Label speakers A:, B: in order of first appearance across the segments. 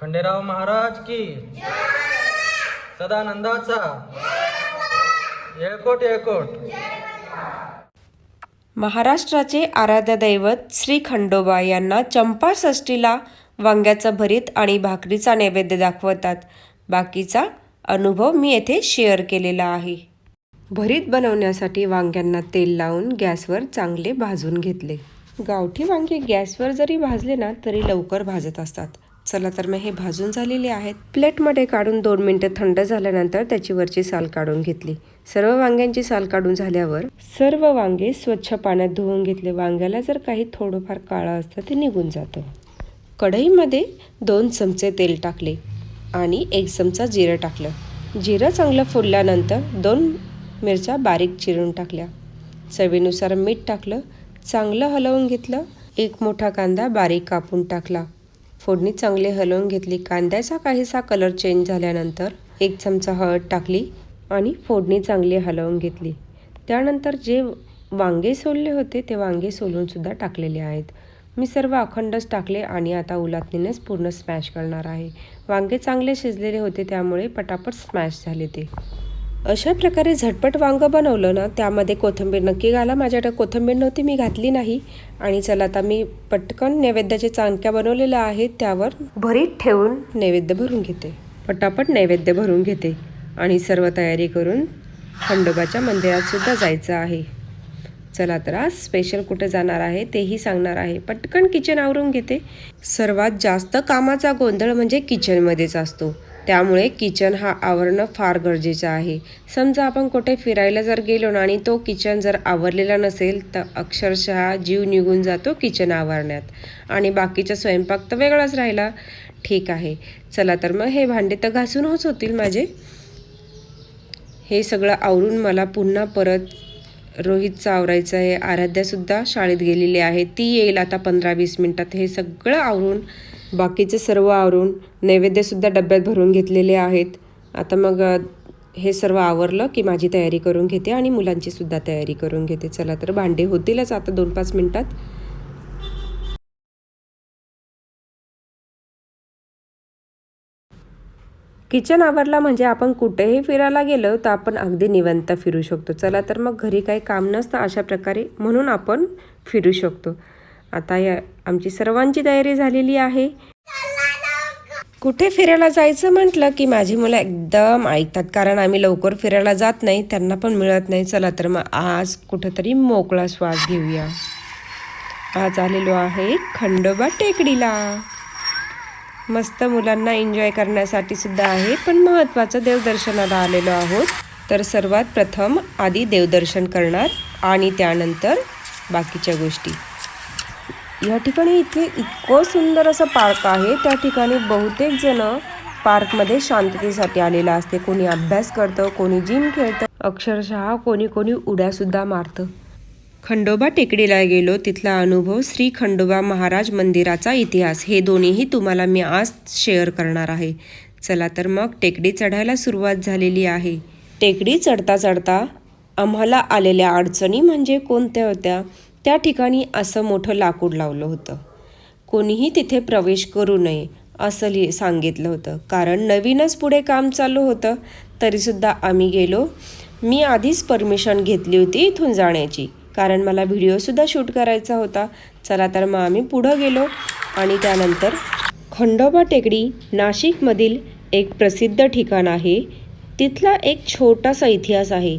A: खंडेराव महाराज की सदानंदाचा येळकोट येळकोट.
B: महाराष्ट्राचे आराध्य दैवत श्री खंडोबा यांना चंपाषष्ठीला वांग्याचं भरीत आणि भाकरीचा नैवेद्य दाखवतात. बाकीचा अनुभव मी येथे शेअर केलेला आहे. भरीत बनवण्यासाठी वांग्यांना तेल लावून गॅसवर चांगले भाजून घेतले. गावठी वांगे गॅसवर जरी भाजले ना तरी लवकर भाजत असतात. चला तर मग हे भाजून झालेले आहेत. प्लेटमध्ये काढून 2 मिनिटं थंड झाल्यानंतर त्याची वरची साल काढून घेतली. सर्व वांग्यांची साल काढून झाल्यावर सर्व वांगे स्वच्छ पाण्यात धुवून घेतले. वांग्याला जर काही थोडंफार काळं असतं ते निघून जातं. कढईमध्ये 2 चमचे तेल टाकले आणि 1 चमचा जिरं टाकलं. जिरं चांगलं फुलल्यानंतर 2 मिरच्या बारीक चिरून टाकल्या. चवीनुसार मीठ टाकलं. चांगलं हलवून घेतलं. 1 मोठा कांदा बारीक कापून टाकला. फोडणी चांगली हलवून घेतली. कांद्याचा काहीसा कलर चेंज झाल्यानंतर 1 चमचा हळद टाकली आणि फोडणी चांगली हलवून घेतली. त्यानंतर जे वांगे सोलले होते ते वांगे सोलून सुद्धा टाकलेले आहेत. मी सर्व अखंडच टाकले आणि आता उलथणीनेच पूर्ण स्मॅश करणार आहे. वांगे चांगले शिजलेले होते त्यामुळे पटापट स्मॅश झाले ते. अशा प्रकारे झटपट वांगं बनवलं ना, त्यामध्ये कोथिंबीर नक्की घाला. माझ्याकडे कोथिंबीर नव्हती, मी घातली नाही. आणि चला आता मी पटकन नैवेद्याचे चाणक्या बनवलेल्या आहेत त्यावर भरीत ठेवून नैवेद्य भरून घेते. पटापट नैवेद्य भरून घेते आणि सर्व तयारी करून खंडोबाच्या मंदिरात सुद्धा जायचं आहे. चला तर आज स्पेशल कुठे जाणार आहे तेही सांगणार आहे. पटकन किचन आवरून घेते. सर्वात जास्त कामाचा गोंधळ म्हणजे किचनमध्येच असतो. त्यामुळे किचन हा आवरणं फार गरजेचं आहे. समजा आपण कुठे फिरायला जर गेलो ना आणि तो किचन जर आवरलेला नसेल तर अक्षरशः जीव निघून जातो किचन आवरण्यात. आणि बाकीचा स्वयंपाक तर वेगळाच राहिला. ठीक आहे, चला तर मग हे भांडे तर घासून होतील माझे. हे सगळं आवरून मला पुन्हा परत रोहितचं आवरायचं आहे. आराध्यासुद्धा शाळेत गेलेली आहे. ती येईल आता 15-20 मिनटात. हे सगळं आवरून बाकीचे सर्व आवरून नैवेद्यसुद्धा डब्यात भरून घेतलेले आहेत. आता मग हे सर्व आवरलं की माझी तयारी करून घेते आणि मुलांची सुद्धा तयारी करून घेते. चला तर भांडे होतीलच आता 2-5 मिनटात. किचन आवरला म्हणजे आपण कुठेही फिरायला गेलो तर आपण अगदी निवांत फिरू शकतो. चला तर मग घरी काही काम नसतं अशा प्रकारे, म्हणून आपण फिरू शकतो. आता आमची सर्वांची तयारी झालेली आहे. कुठे फिरायला जायचं म्हटलं की माझी मुलं एकदम ऐकतात, कारण आम्ही लवकर फिरायला जात नाही, त्यांना पण मिळत नाही. चला तर मग आज कुठंतरी मोकळा श्वास घेऊया. आज आलेलो आहे खंडोबा टेकडीला. मस्त मुलांना एन्जॉय करण्यासाठी सुद्धा आहे, पण महत्त्वाचं देवदर्शनाला आलेलो आहोत. तर सर्वात प्रथम आधी देवदर्शन करणार आणि त्यानंतर बाकीच्या गोष्टी. या ठिकाणी इथे इतकं सुंदर असं पार्क आहे. त्या ठिकाणी बहुतेक जण पार्कमध्ये शांततेसाठी आलेलं असते. कोणी अभ्यास करतं, कोणी जिम खेळतं, अक्षरशः कोणी उड्यासुद्धा मारतं. खंडोबा टेकडीला गेलो, तिथला अनुभव, श्री खंडोबा महाराज मंदिराचा इतिहास, हे दोन्हीही तुम्हाला मी आज शेअर करणार आहे. चला तर मग टेकडी चढायला सुरुवात झालेली आहे. टेकडी चढता चढता आम्हाला आलेल्या अडचणी म्हणजे कोणत्या होत्या? त्या ठिकाणी असं मोठं लाकूड लावलं होतं. कोणीही तिथे प्रवेश करू नये असं सांगितलं होतं, कारण नवीनच पुढे काम चालू होतं. तरीसुद्धा आम्ही गेलो. मी आधीच परमिशन घेतली होती इथून जाण्याची, कारण मला व्हिडिओसुद्धा शूट करायचा होता. चला तर मग आम्ही पुढं गेलो आणि त्यानंतर खंडोबा टेकडी नाशिकमधील एक प्रसिद्ध ठिकाण आहे. तिथला एक छोटासा इतिहास आहे.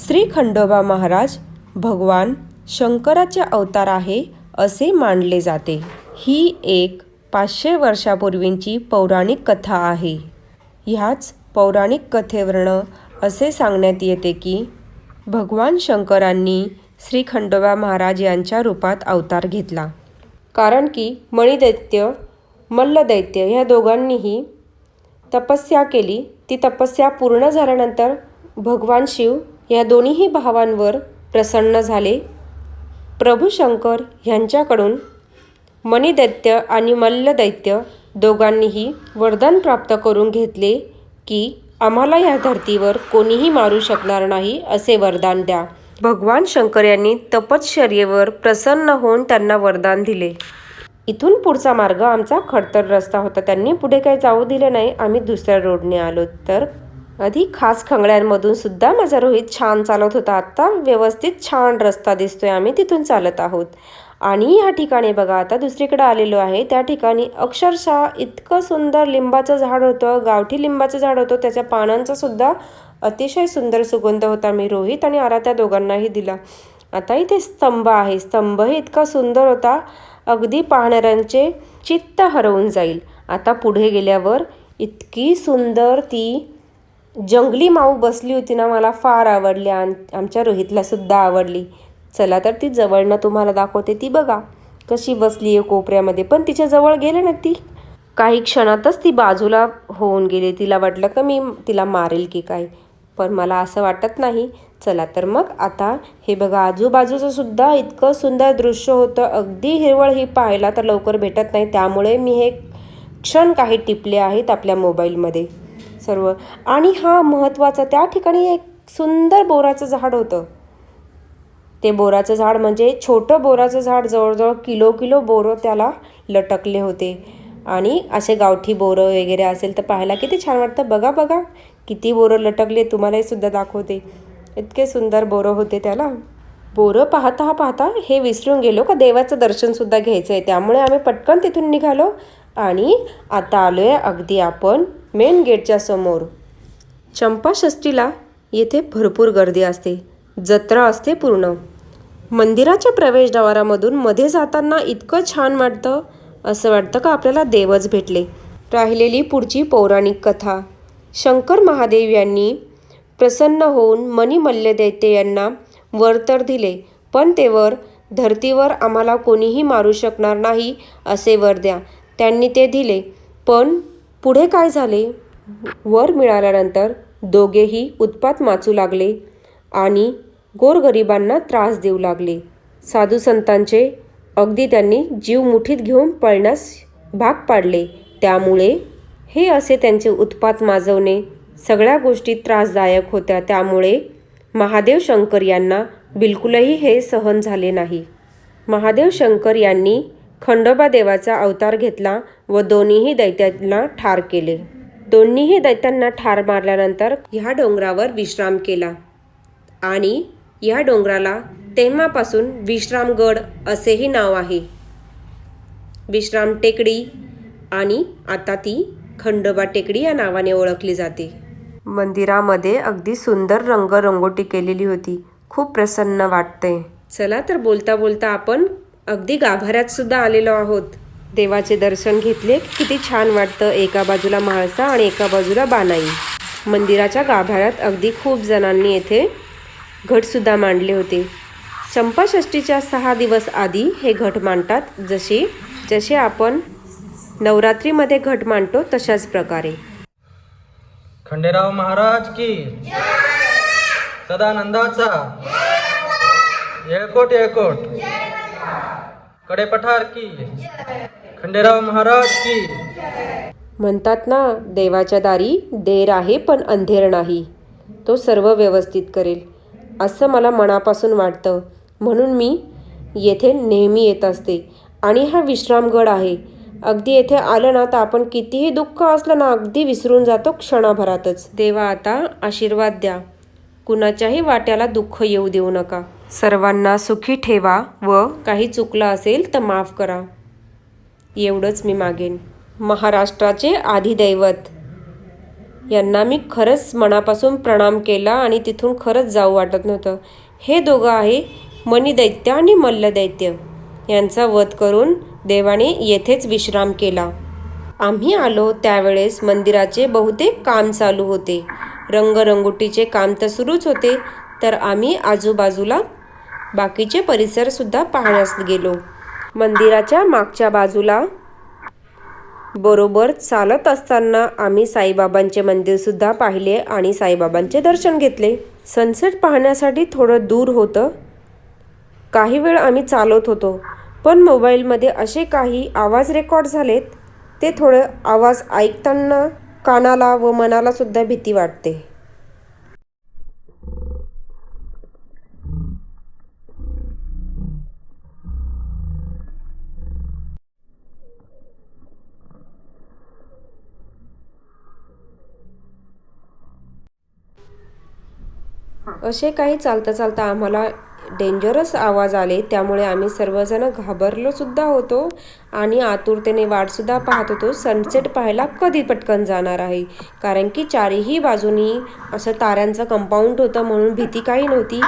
B: श्री खंडोबा महाराज भगवान शंकराचे अवतार आहे असे मानले जाते. ही एक 500 वर्षापूर्वींची पौराणिक कथा आहे. ह्याच पौराणिक कथेवरनं असे सांगण्यात येते की भगवान शंकरांनी श्री खंडोबा महाराज यांच्या रूपात अवतार घेतला, कारण की मणिदैत्य, मल्लदैत्य ह्या दोघांनीही तपस्या केली. ती तपस्या पूर्ण झाल्यानंतर भगवान शिव या दोन्हीही भावांवर प्रसन्न झाले. प्रभू शंकर ह्यांच्याकडून मणिदैत्य आणि मल्लदैत्य दोघांनीही वरदान प्राप्त करून घेतले की आम्हाला या धर्तीवर कोणीही मारू शकणार नाही असे वरदान द्या. भगवान शंकर यांनी तपश्चर्येवर प्रसन्न होऊन त्यांना वरदान दिले. इथून पुढचा मार्ग आमचा खडतर रस्ता होता. त्यांनी पुढे काही जाऊ दिले नाही. आम्ही दुसऱ्या रोडने आलो. तर आधी खास खंगळ्यांमधून सुद्धा माझा रोहित छान चालत होता. आता व्यवस्थित छान रस्ता दिसतोय. आम्ही तिथून चालत आहोत. आणि ह्या ठिकाणी बघा, आता दुसरीकडे आलेलो आहे. त्या ठिकाणी अक्षरशः इतकं सुंदर लिंबाचं झाड होतं, गावठी लिंबाचं झाड होतं. त्याच्या पानांचा सुद्धा अतिशय सुंदर सुगंध होता. मी रोहित आणि आराध्या दोघांनाही दिला. आता इथे स्तंभ आहे. स्तंभही इतका सुंदर होता, अगदी पाहणाऱ्यांचे चित्त हरवून जाईल. आता पुढे गेल्यावर इतकी सुंदर ती जंगली माऊ बसली होती ना, मला फार आवडली. आमच्या रोहितला सुद्धा आवडली. चला तर ती जवळनं तुम्हाला दाखवते. ती बघा कशी बसली आहे कोपऱ्यामध्ये. पण तिच्या जवळ गेले ना, ती काही क्षणातच ती बाजूला होऊन गेली. तिला वाटलं का मी तिला मारेल की काय, पण मला असं वाटत नाही. चला तर मग आता हे बघा, आजूबाजूचं सुद्धा इतकं सुंदर दृश्य होतं. अगदी हिरवळ ही पाहायला तर लवकर भेटत नाही. त्यामुळे मी हे क्षण काही टिपले आहेत आपल्या मोबाईलमध्ये सर्व. आणि हा महत्त्वाचा, त्या ठिकाणी एक सुंदर बोराचं झाड होतं. ते बोराचं झाड म्हणजे छोटं बोराचं झाड, जवळजवळ किलो बोरं त्याला लटकले होते. आणि असे गावठी बोरं वगैरे असेल तर पाहायला किती छान वाटतं. बघा बघा किती बोरं लटकले. तुम्हालाही सुद्धा दाखवते. इतके सुंदर बोरं होते त्याला. बोरं पाहता पाहता हे विसरून गेलो का देवाचं दर्शनसुद्धा घ्यायचं आहे. त्यामुळे आम्ही पटकन तिथून निघालो आणि आता आलो आहे अगदी आपण मेन गेटच्या समोर. चंपाषष्ठीला येथे भरपूर गर्दी असते, जत्रा असते पूर्ण. मंदिराच्या प्रवेशद्वारामधून मध्ये जाताना इतकं छान वाटतं, असं वाटतं का आपल्याला देवच भेटले. राहिलेली पुढची पौराणिक कथा. शंकर महादेव यांनी प्रसन्न होऊन मणिमल्ल दैत्य यांना वर तर दिले, पण ते वर धर्तीवर आम्हाला कोणीही मारू शकणार नाही असे वर द्या. त्यांनी ते दिले, पण पुढे काय झाले? वर मिळाल्यानंतर दोघेही उत्पात माचू लागले आणि गोरगरिबांना त्रास देऊ लागले. साधू संतांचे अगदी त्यांनी जीव मुठीत घेऊन पळण्यास भाग पाडले. त्यामुळे हे असे त्यांचे उत्पात माजवणे सगळ्या गोष्टी त्रासदायक होत्या. त्यामुळे महादेव शंकर यांना बिलकुलही हे सहन झाले नाही. महादेव शंकर यांनी खंडोबा देवाचा अवतार घेतला व दोन्हीही दैत्यांना ठार केले. दोन्हीही दैत्यांना ठार मारल्यानंतर ह्या डोंगरावर विश्राम केला आणि या डोंगराला तेव्हापासून विश्रामगड असेही नाव आहे. विश्राम टेकडी आणि आता ती खंडोबा टेकडी या नावाने ओळखली जाते. मंदिरामध्ये अगदी सुंदर रंगरंगोटी केलेली होती. खूप प्रसन्न वाटते. चला तर बोलता बोलता आपण अगदी गाभाऱ्यात सुद्धा आलेलो आहोत. देवाचे दर्शन घेतले. किती छान वाटतं. एका बाजूला म्हाळसा आणि एका बाजूला बानाई. मंदिराच्या गाभाऱ्यात अगदी खूप जणांनी येथे घटसुद्धा मांडले होते. चंपाषष्ठीच्या 6 दिवस आधी हे घट मांडतात. जसे आपण नवरात्रीमध्ये घट मांडतो तशाच प्रकारे.
A: खंडेराव महाराज की सदानंदाचा येळकोट येळकोट कडे पठार की खंडेराव महाराज की.
B: म्हणतात ना, देवाच्या दारी देर आहे पण अंधेर नाही. तो सर्व व्यवस्थित करेल असं मला मनापासून वाटतं. म्हणून मी येथे नेहमी येत असते. आणि हा विश्रामगड आहे. अगदी येथे आलं ना तर आपण कितीही दुःख असलं ना अगदी विसरून जातो क्षणाभरातच. देवा आता आशीर्वाद द्या. कुणाच्याही वाट्याला दुःख येऊ देऊ नका. सर्वांना सुखी ठेवा व काही चुकलं असेल तर माफ करा. एवढंच मी मागेन. महाराष्ट्राचे आदिदैवत यांना मी खरंच मनापासून प्रणाम केला आणि तिथून खरंच जाऊ वाटत नव्हतं. हे दोघं आहे मणिदैत्य आणि मल्लदैत्य. यांचा वध करून देवाने येथेच विश्राम केला. आम्ही आलो त्यावेळेस मंदिराचे बहुतेक काम चालू होते. रंगरंगोटीचे काम तर सुरूच होते. तर आम्ही आजूबाजूला बाकीचे परिसरसुद्धा पाहण्यास गेलो. मंदिराच्या मागच्या बाजूला बरोबर चालत असताना आम्ही साईबाबांचे मंदिरसुद्धा पाहिले आणि साईबाबांचे दर्शन घेतले. सनसेट पाहण्यासाठी थोडं दूर होतं. काही वेळ आम्ही चालत होतो, पण मोबाईलमध्ये असे काही आवाज रेकॉर्ड झालेत. ते थोडे आवाज ऐकताना कानाला व मनाला सुद्धा भीती वाटते. असे काही चालता चालता आम्हाला डेंजरस आवाज आले, त्यामुळे आम्ही सर्वजण घाबरलो सुद्धा होतो आणि आतुरतेने वाटसुद्धा पाहत होतो सनसेट पाहायला कधी पटकन जाणार आहे. कारण की चारही बाजूनी असं ताऱ्यांचं कंपाऊंड होतं, म्हणून भीती काही नव्हती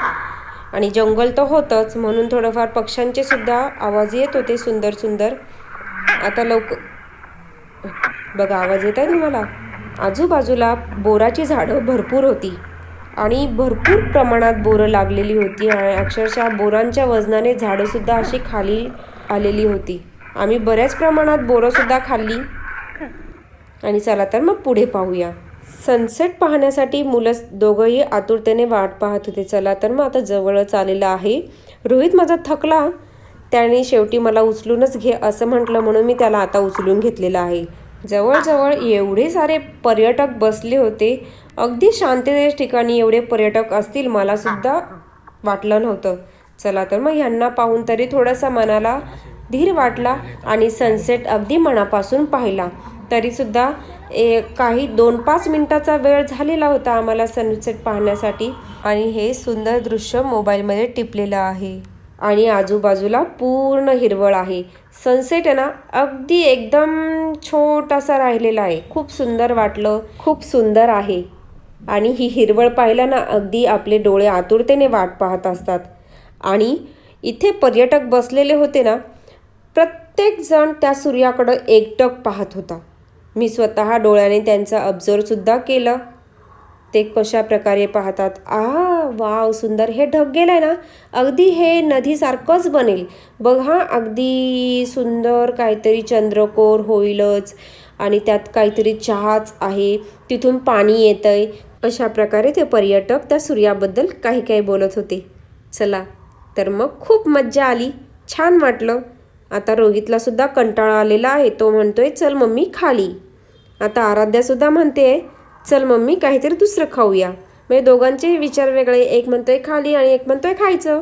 B: आणि जंगल तर होतंच, म्हणून थोडंफार पक्ष्यांचे सुद्धा आवाज येत होते सुंदर सुंदर. आता बघा, आवाज येत आहे तुम्हाला? आजूबाजूला बोराची झाडं भरपूर होती आणि भरपूर प्रमाणात बोरं लागलेली होती आणि अक्षरशः बोरांच्या वजनाने झाडंसुद्धा अशी खाली आलेली होती. आम्ही बऱ्याच प्रमाणात बोरंसुद्धा खाल्ली. आणि चला तर मग पुढे पाहूया. सनसेट पाहण्यासाठी मुलं दोघंही आतुरतेने वाट पाहत होते. चला तर मग आता जवळच आलेलं आहे. रोहित माझा थकला, त्याने शेवटी मला उचलूनच घे असं म्हटलं, म्हणून मी त्याला आता उचलून घेतलेलं आहे. जवळजवळ एवढे सारे पर्यटक बसले होते. अगदी शांततेच्या ठिकाणी एवढे पर्यटक असतील मला सुद्धा वाटलं नव्हतं. चला तर मग ह्यांना पाहून तरी थोडासा मनाला धीर वाटला आणि सनसेट अगदी मनापासून पाहिला. तरीसुद्धा काही 2-5 मिनिटाचा वेळ झालेला होता आम्हाला सनसेट पाहण्यासाठी. आणि हे सुंदर दृश्य मोबाईलमध्ये टिपलेलं आहे आणि आजूबाजूला पूर्ण हिरवळ आहे. सनसेट आहे ना, अगदी एकदम छोटासा राहिलेला आहे. खूप सुंदर वाटलं, खूप सुंदर आहे. आणि ही हिरवळ पाहिलं ना, अगदी आपले डोळे आतुरतेने वाट पाहत असतात. आणि इथे पर्यटक बसलेले होते ना, प्रत्येक जण त्या सूर्याकडं एकटक पाहत होता. मी स्वतः डोळ्याने त्यांचा ऑब्झर्वसुद्धा केलं, ते कशा प्रकारे पाहतात. वाव, सुंदर. हे ढग गेलंय ना, अगदी हे नदीसारखंच बनेल बघा. अगदी सुंदर काहीतरी चंद्रकोर होईलच आणि त्यात काहीतरी चहाच आहे, तिथून पाणी येतंय. अशा प्रकारे ते पर्यटक त्या सूर्याबद्दल काही काही बोलत होते. चला तर मग खूप मज्जा आली, छान वाटलं. आता रोहितला सुद्धा कंटाळा आलेला आहे. तो म्हणतोय चल मम्मी खाली. आता आराध्यासुद्धा म्हणते चल मम्मी काहीतरी दुसरं खाऊया. म्हणजे दोघांचे विचार वेगळे, एक म्हणतोय खाली आणि एक म्हणतोय खायचं.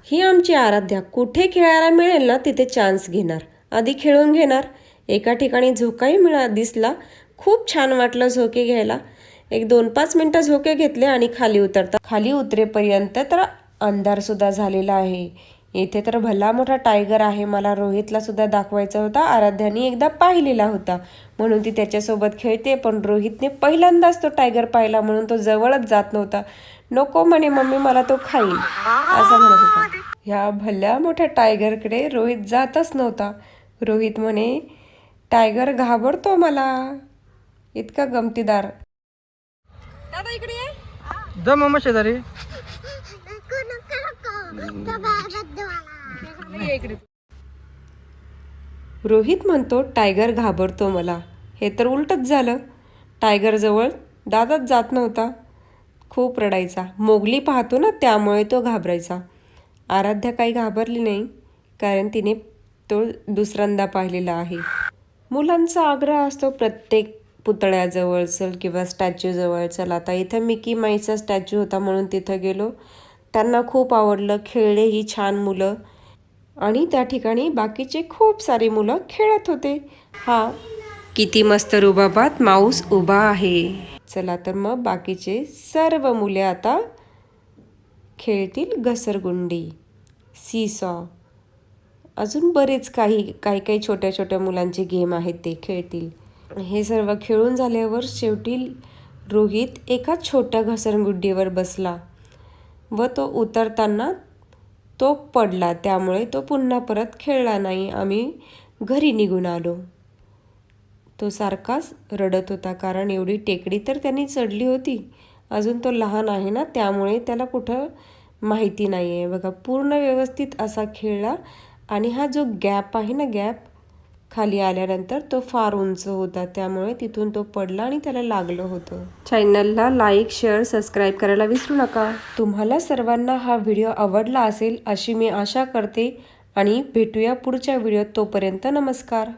B: ही आमची आराध्या कुठे खेळायला मिळेल ना तिथे चान्स घेणार, आधी खेळून घेणार. एका ठिकाणी झोकाही दिसला, खूप छान वाटलं झोके घ्यायला. एक 2-5 मिनटं झोके घेतले आणि खाली उतरेपर्यंत तर अंधारसुद्धा झालेला आहे. इथे तर भला मोठा टायगर आहे. मला रोहितला सुद्धा दाखवायचा होता. आराध्याने एकदा पाहिलेला होता म्हणून ती त्याच्यासोबत खेळते, पण रोहितने पहिल्यांदाच तो टायगर पाहिला म्हणून तो जवळच जात नव्हता. नको म्हणे मम्मी, मला तो खाईल असं म्हणत होता. ह्या भल्या मोठ्या टायगरकडे रोहित जातच नव्हता. रोहित म्हणे टायगर घाबरतो मला. इतका गमतीदार. दादा इकडे ये.
A: जा मम्मा शेजारी.
B: रोहित म्हणतो टायगर घाबरतो मला. हे तर उलटच झालं. टायगर जवळ दादाच जात नव्हता, खूप रडायचा. मोगली पाहतो ना, त्यामुळे तो घाबरायचा. आराध्या काही घाबरली नाही, कारण तिने तो दुसऱ्यांदा पाहिलेला आहे. मुलांचा आग्रह असतो प्रत्येक पुतळ्याजवळ चल किंवा स्टॅच्यूजवळ चल. आता इथं मिकी माईचा स्टॅच्यू होता म्हणून तिथं गेलो. त्यांना खूप आवडलं, खेळले ही छान मुलं. आणि त्या ठिकाणी बाकीचे खूप सारी मुलं खेळत होते. किती मस्त रुबाबात माऊस उभा आहे. चला तर मग बाकीचे सर्व मुले आता खेळतील घसरगुंडी, सीसॉ, अजून बरेच काही छोट्या छोट्या मुलांचे गेम आहेत ते खेळतील. हे सर्व खेळून झाल्यावर शेवटी रोहित एका छोट्या घसरगुंडीवर बसला व तो उतरताना तो पडला, त्यामुळे तो पुन्हा परत खेळला नाही. आम्ही घरी निघून आलो. तो सारखाच रडत होता, कारण एवढी टेकडी तर त्यांनी चढली होती. अजून तो लहान आहे ना, त्यामुळे त्याला कुठं माहिती नाही आहे. बघा, पूर्ण व्यवस्थित असा खेळला. आणि हा जो गॅप आहे ना, गॅप खाली आल्यानंतर तो फार उंच होता, त्यामुळे तिथून तो पडला आणि त्याला लागलं होतं. चॅनलला लाईक, शेअर, सबस्क्राईब करायला विसरू नका. तुम्हाला सर्वांना हा व्हिडिओ आवडला असेल अशी मी आशा करते आणि भेटूया पुढच्या व्हिडिओत. तोपर्यंत नमस्कार.